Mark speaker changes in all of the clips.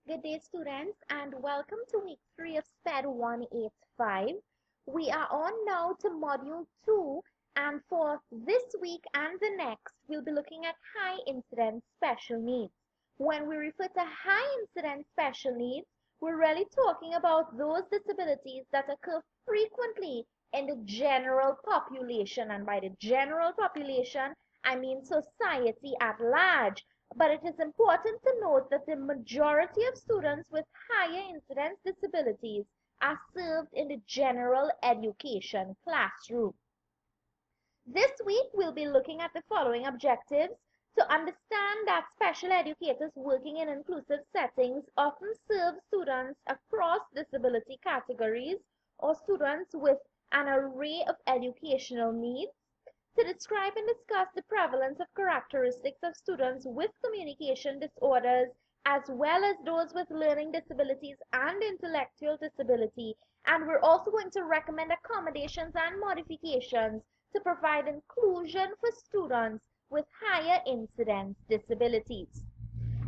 Speaker 1: Good day, students, and welcome to week 3 of SPED 185. We are on now to module 2, and for this week and the next, we'll be looking at high incidence special needs. When we refer to high incidence special needs, we're really talking about those disabilities that occur frequently in the general population, and by the general population, I mean society at large. But it is important to note that the majority of students with higher incidence disabilities are served in the general education classroom. This week, we'll be looking at the following objectives: to understand that special educators working in inclusive settings often serve students across disability categories or students with an array of educational needs, to describe and discuss the prevalence of characteristics of students with communication disorders as well as those with learning disabilities and intellectual disability. And we're also going to recommend accommodations and modifications to provide inclusion for students with higher incidence disabilities.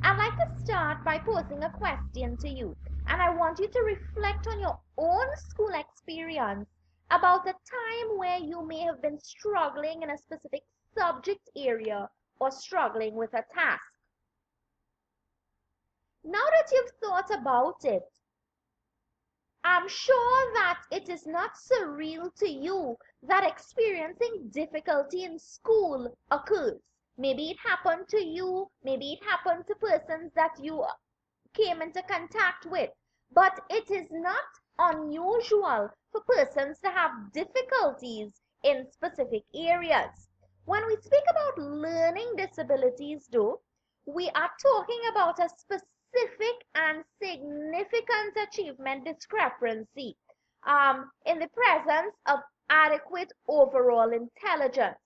Speaker 1: I'd like to start by posing a question to you, and I want you to reflect on your own school experience about a time where you may have been struggling in a specific subject area or struggling with a task. Now that you've thought about it, I'm sure that it is not surreal to you that experiencing difficulty in school occurs. Maybe it happened to you, maybe it happened to persons that you came into contact with, but it is not unusual for persons to have difficulties in specific areas. When we speak about learning disabilities, though, we are talking about a specific and significant achievement discrepancy in the presence of adequate overall intelligence.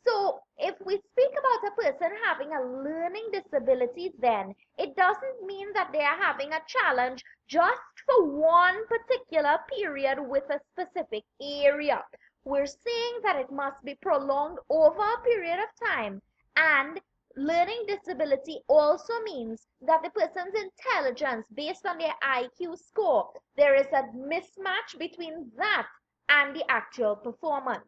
Speaker 1: So if we speak about a person having a learning disability, then it doesn't mean that they are having a challenge just for one particular period with a specific area. We're saying that it must be prolonged over a period of time, and learning disability also means that the person's intelligence based on their IQ score, there is a mismatch between that and the actual performance.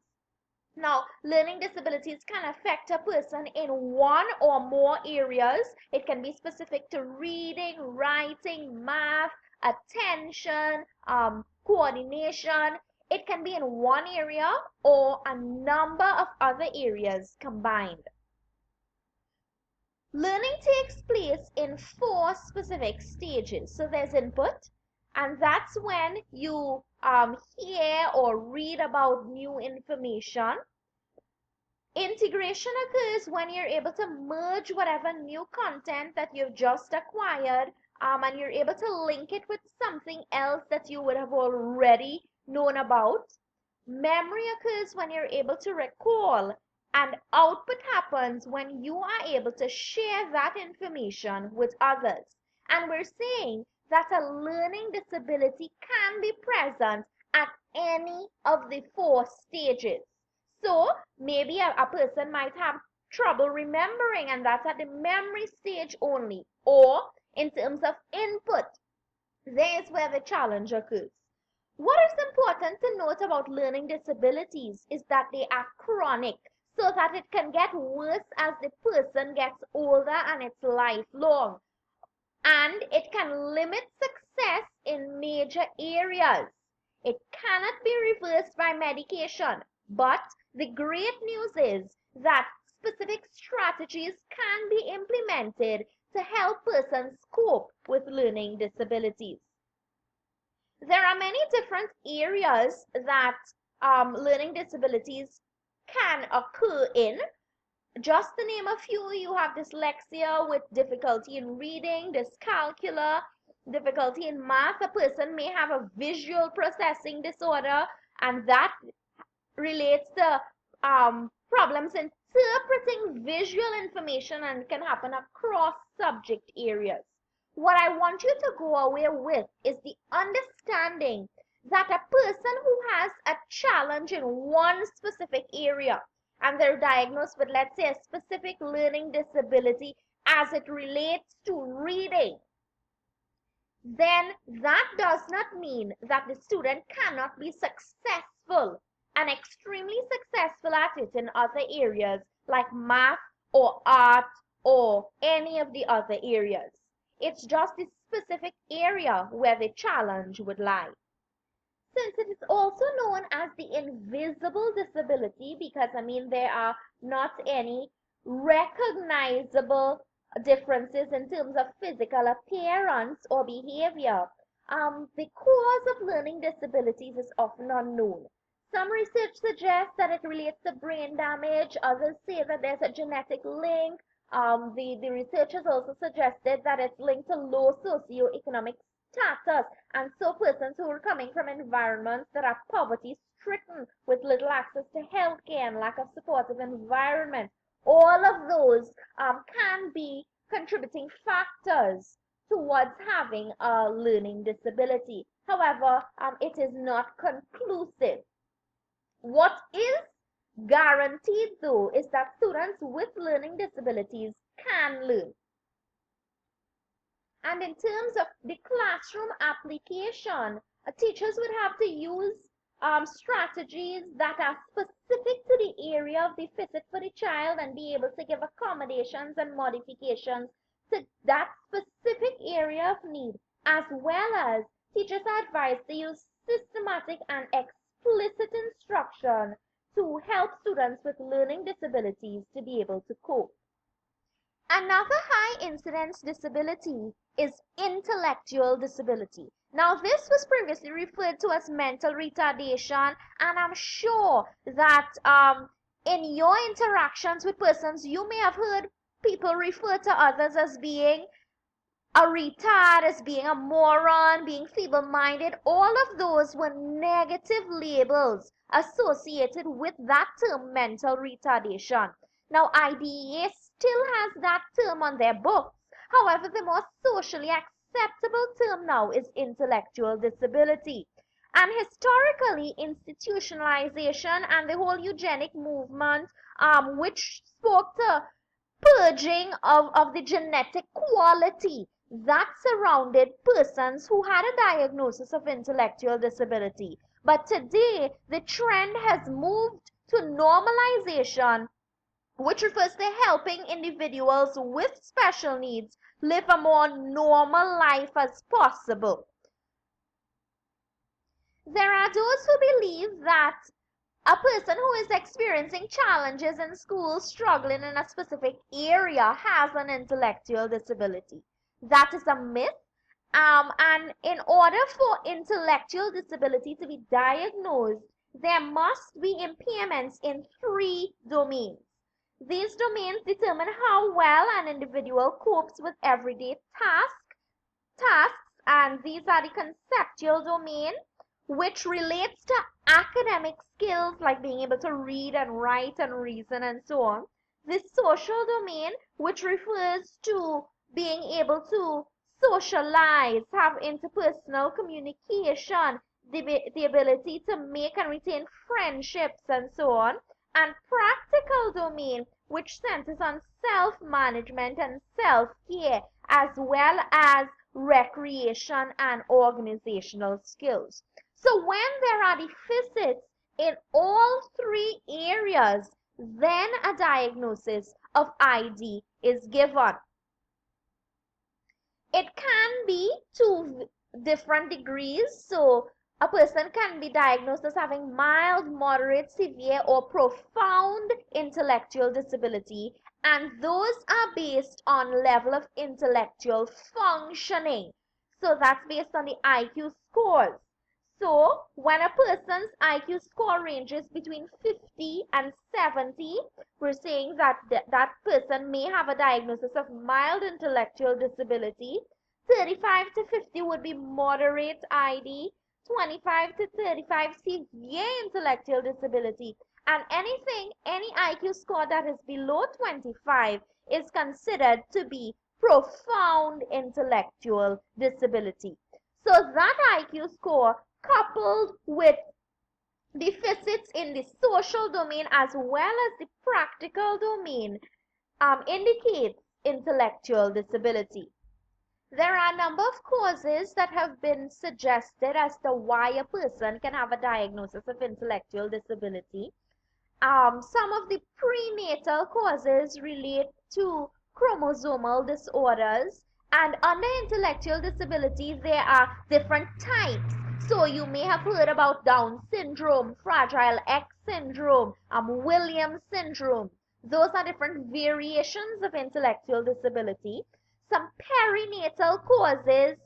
Speaker 1: Now, learning disabilities can affect a person in one or more areas. It can be specific to reading, writing, math, attention, coordination. It can be in one area or a number of other areas combined. Learning takes place in 4 specific stages. So there's input, and that's when you hear or read about new information. Integration occurs when you're able to merge whatever new content that you've just acquired and you're able to link it with something else that you would have already known about. Memory occurs when you're able to recall, and output happens when you are able to share that information with others. And we're saying that a learning disability can be present at any of the 4 stages. So maybe a person might have trouble remembering, and that's at the memory stage only. Or in terms of input, there's where the challenge occurs. What is important to note about learning disabilities is that they are chronic, so that it can get worse as the person gets older and it's lifelong. And it can limit success in major areas. It cannot be reversed by medication, but the great news is that specific strategies can be implemented to help persons cope with learning disabilities. There are many different areas that learning disabilities can occur in. Just to name a few, you have dyslexia with difficulty in reading, dyscalculia, difficulty in math. A person may have a visual processing disorder, and that relates to problems interpreting visual information, and can happen across subject areas. What I want you to go away with is the understanding that a person who has a challenge in one specific area and they're diagnosed with, let's say, a specific learning disability as it relates to reading, then that does not mean that the student cannot be successful and extremely successful at it in other areas like math or art or any of the other areas. It's just the specific area where the challenge would lie. Since it is also known as the invisible disability, because there are not any recognizable differences in terms of physical appearance or behavior. The cause of learning disabilities is often unknown. Some research suggests that it relates to brain damage, others say that there's a genetic link. The researchers also suggested that it's linked to low socioeconomic status, and so persons who are coming from environments that are poverty stricken with little access to healthcare and lack of supportive environment, all of those can be contributing factors towards having a learning disability. However, it is not conclusive. What is guaranteed though is that students with learning disabilities can learn. And in terms of the classroom application, teachers would have to use strategies that are specific to the area of deficit for the child and be able to give accommodations and modifications to that specific area of need, as well as teachers are advised to use systematic and explicit instruction to help students with learning disabilities to be able to cope. Another high incidence disability is intellectual disability. Now, this was previously referred to as mental retardation, and I'm sure that in your interactions with persons, you may have heard people refer to others as being a retard, as being a moron, being feeble-minded. All of those were negative labels associated with that term, mental retardation. Now, IDEA still has that term on their books. However, the more socially acceptable term now is intellectual disability. And historically, institutionalization and the whole eugenic movement, which spoke to purging of the genetic quality that surrounded persons who had a diagnosis of intellectual disability. But today, the trend has moved to normalization, which refers to helping individuals with special needs live a more normal life as possible. There are those who believe that a person who is experiencing challenges in school, struggling in a specific area, has an intellectual disability. That is a myth. And in order for intellectual disability to be diagnosed, there must be impairments in 3 domains. These domains determine how well an individual copes with everyday tasks, and these are the conceptual domain, which relates to academic skills like being able to read and write and reason and so on. The social domain, which refers to being able to socialize, have interpersonal communication, the ability to make and retain friendships and so on. And practical domain, which centers on self-management and self-care, as well as recreation and organizational skills. So when there are deficits in all 3 areas, then a diagnosis of ID is given. It can be to different degrees. So a person can be diagnosed as having mild, moderate, severe, or profound intellectual disability, and those are based on level of intellectual functioning. So that's based on the IQ scores. So when a person's IQ score ranges between 50 and 70, we're saying that that person may have a diagnosis of mild intellectual disability. 35 to 50 would be moderate ID, 25 to 35 severe intellectual disability, and any IQ score that is below 25 is considered to be profound intellectual disability. So that IQ score, coupled with deficits in the social domain as well as the practical domain, indicates intellectual disability. There are a number of causes that have been suggested as to why a person can have a diagnosis of intellectual disability. Some of the prenatal causes relate to chromosomal disorders, and under intellectual disabilities, there are different types. So you may have heard about Down syndrome, Fragile X syndrome, Williams syndrome. Those are different variations of intellectual disability. Some perinatal causes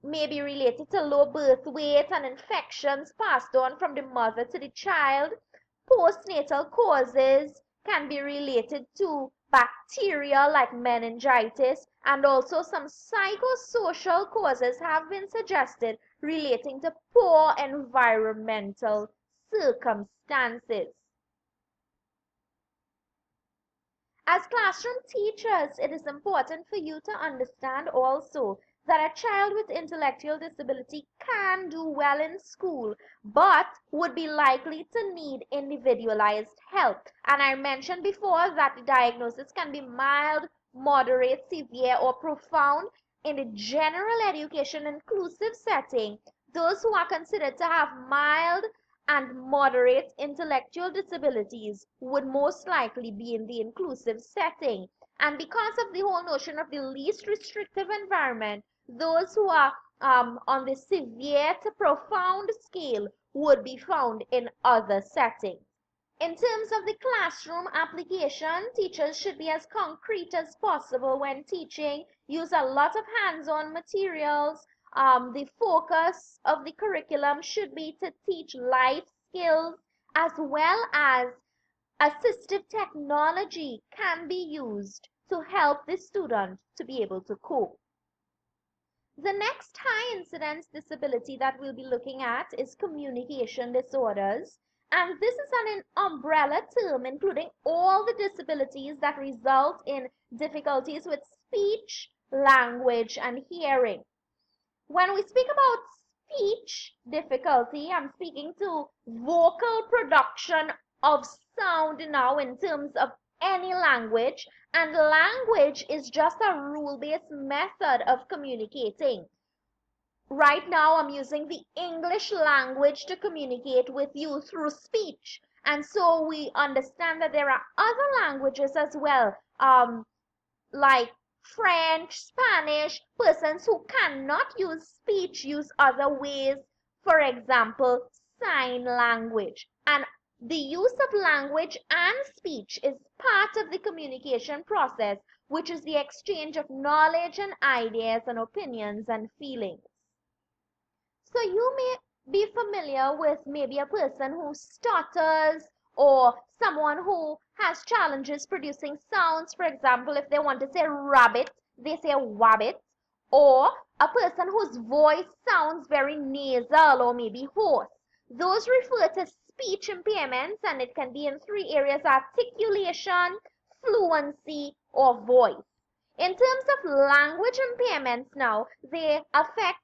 Speaker 1: may be related to low birth weight and infections passed on from the mother to the child. Postnatal causes can be related to bacteria like meningitis, and also some psychosocial causes have been suggested relating to poor environmental circumstances. As classroom teachers, it is important for you to understand also that a child with intellectual disability can do well in school, but would be likely to need individualized help. And I mentioned before that the diagnosis can be mild, moderate, severe, or profound. In the general education inclusive setting, those who are considered to have mild and moderate intellectual disabilities would most likely be in the inclusive setting. And because of the whole notion of the least restrictive environment, those who are on the severe to profound scale would be found in other settings. In terms of the classroom application, teachers should be as concrete as possible when teaching, use a lot of hands-on materials. The focus of the curriculum should be to teach life skills, as well as assistive technology can be used to help the student to be able to cope. The next high incidence disability that we'll be looking at is communication disorders. And this is an umbrella term including all the disabilities that result in difficulties with speech, language, and hearing. When we speak about speech difficulty, I'm speaking to vocal production of sound now in terms of any language, and language is just a rule-based method of communicating. Right now, I'm using the English language to communicate with you through speech. And so we understand that there are other languages as well, like French, Spanish. Persons who cannot use speech use other ways, for example, sign language. And the use of language and speech is part of the communication process, which is the exchange of knowledge and ideas and opinions and feelings. So you may be familiar with maybe a person who stutters, or someone who has challenges producing sounds. For example, if they want to say rabbit, they say wabbit. Or a person whose voice sounds very nasal or maybe hoarse. Those refer to speech impairments, and it can be in three areas: articulation, fluency, or voice. In terms of language impairments now, they affect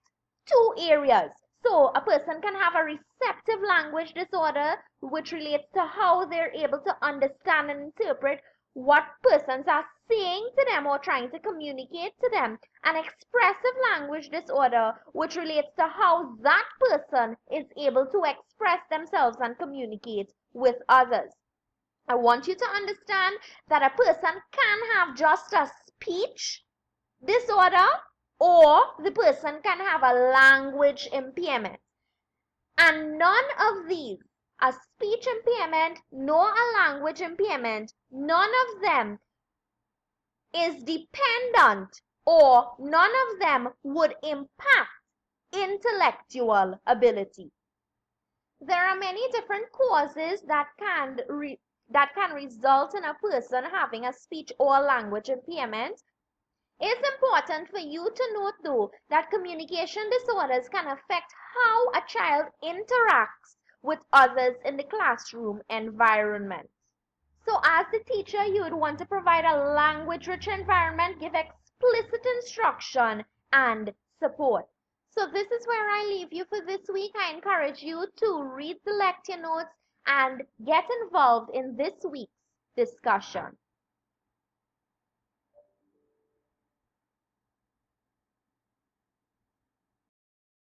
Speaker 1: two areas. So a person can have a receptive language disorder, which relates to how they're able to understand and interpret what persons are saying to them or trying to communicate to them. An expressive language disorder, which relates to how that person is able to express themselves and communicate with others. I want you to understand that a person can have just a speech disorder, or the person can have a language impairment. And none of these, a speech impairment nor a language impairment, none of them is dependent, or none of them would impact intellectual ability. There are many different causes that can result in a person having a speech or language impairment. It's important for you to note, though, that communication disorders can affect how a child interacts with others in the classroom environment. So as the teacher, you would want to provide a language-rich environment, give explicit instruction and support. So this is where I leave you for this week. I encourage you to read the lecture notes and get involved in this week's discussion.